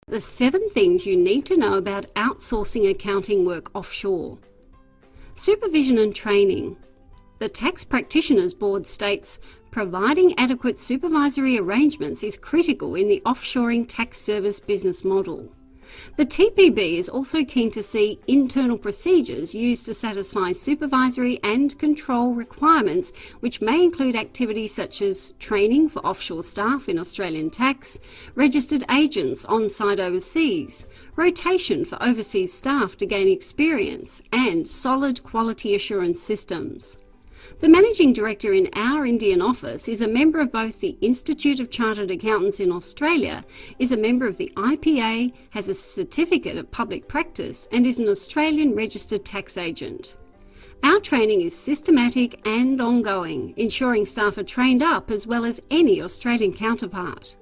The 7 things you need to know about outsourcing accounting work offshore. Supervision and training. The Tax Practitioners Board states, providing adequate supervisory arrangements is critical in the offshoring tax service business model. The TPB is also keen to see internal procedures used to satisfy supervisory and control requirements, which may include activities such as training for offshore staff in Australian tax, registered agents on-site overseas, rotation for overseas staff to gain experience, and solid quality assurance systems. The Managing Director in our Indian office is a member of both the Institute of Chartered Accountants in Australia, is a member of the IPA, has a certificate of public practice, and is an Australian registered tax agent. Our training is systematic and ongoing, ensuring staff are trained up as well as any Australian counterpart.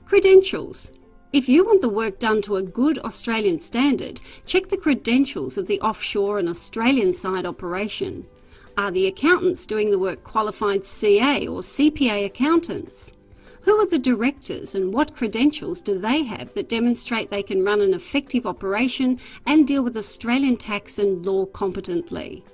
Credentials. If you want the work done to a good Australian standard, check the credentials of the offshore and Australian side operation. Are the accountants doing the work qualified CA or CPA accountants? Who are the directors and what credentials do they have that demonstrate they can run an effective operation and deal with Australian tax and law competently?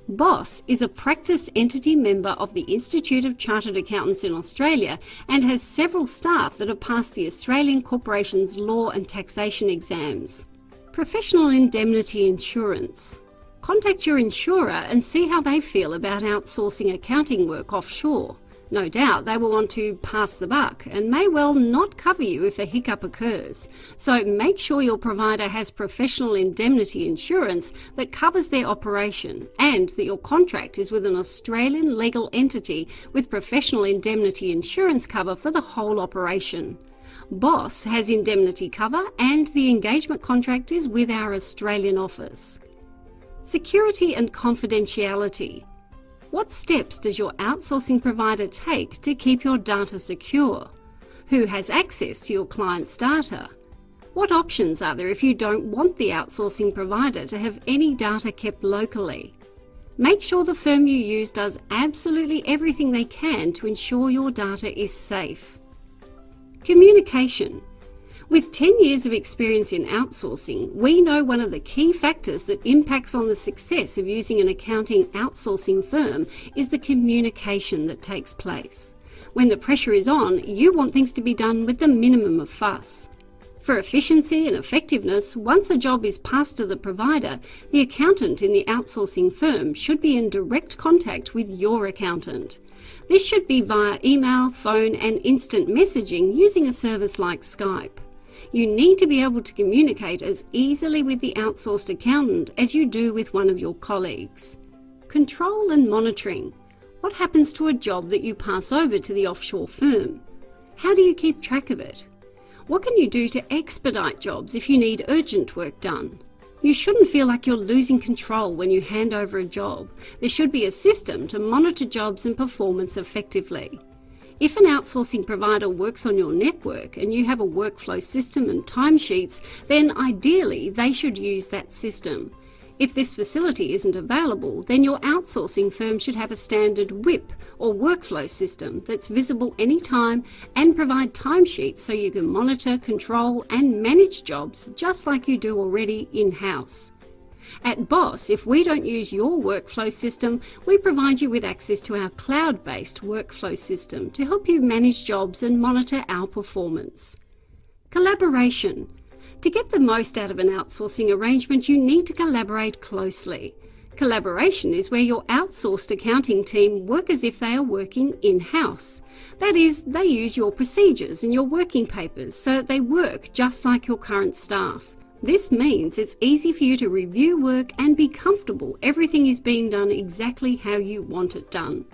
BOSS is a practice entity member of the Institute of Chartered Accountants in Australia and has several staff that have passed the Australian Corporations Law and Taxation exams. Professional indemnity insurance. Contact your insurer and see how they feel about outsourcing accounting work offshore. No doubt they will want to pass the buck and may well not cover you if a hiccup occurs. So make sure your provider has professional indemnity insurance that covers their operation and that your contract is with an Australian legal entity with professional indemnity insurance cover for the whole operation. BOSS has indemnity cover and the engagement contract is with our Australian office. Security and confidentiality. What steps does your outsourcing provider take to keep your data secure? Who has access to your client's data? What options are there if you don't want the outsourcing provider to have any data kept locally? Make sure the firm you use does absolutely everything they can to ensure your data is safe. Communication. With 10 years of experience in outsourcing, we know one of the key factors that impacts on the success of using an accounting outsourcing firm is the communication that takes place. When the pressure is on, you want things to be done with the minimum of fuss. For efficiency and effectiveness, once a job is passed to the provider, the accountant in the outsourcing firm should be in direct contact with your accountant. This should be via email, phone, and instant messaging using a service like Skype. You need to be able to communicate as easily with the outsourced accountant as you do with one of your colleagues. Control and monitoring. What happens to a job that you pass over to the offshore firm? How do you keep track of it? What can you do to expedite jobs if you need urgent work done? You shouldn't feel like you're losing control when you hand over a job. There should be a system to monitor jobs and performance effectively. If an outsourcing provider works on your network and you have a workflow system and timesheets, then ideally they should use that system. If this facility isn't available, then your outsourcing firm should have a standard WIP or workflow system that's visible anytime and provide timesheets so you can monitor, control and manage jobs just like you do already in-house. At BOSS, if we don't use your workflow system, we provide you with access to our cloud-based workflow system to help you manage jobs and monitor our performance. Collaboration. To get the most out of an outsourcing arrangement, you need to collaborate closely. Collaboration is where your outsourced accounting team work as if they are working in-house. That is, they use your procedures and your working papers so that they work just like your current staff. This means it's easy for you to review work and be comfortable everything is being done exactly how you want it done.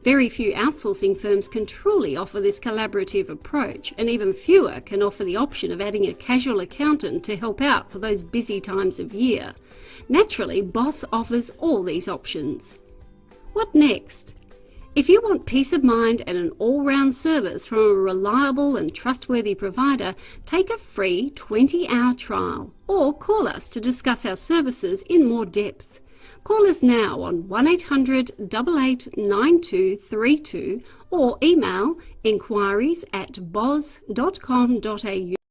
Very few outsourcing firms can truly offer this collaborative approach, and even fewer can offer the option of adding a casual accountant to help out for those busy times of year. Naturally, BOSS offers all these options. What next? If you want peace of mind and an all-round service from a reliable and trustworthy provider, take a free 20-hour trial or call us to discuss our services in more depth. Call us now on 1800 88 9232 or email inquiries@bos.com.au.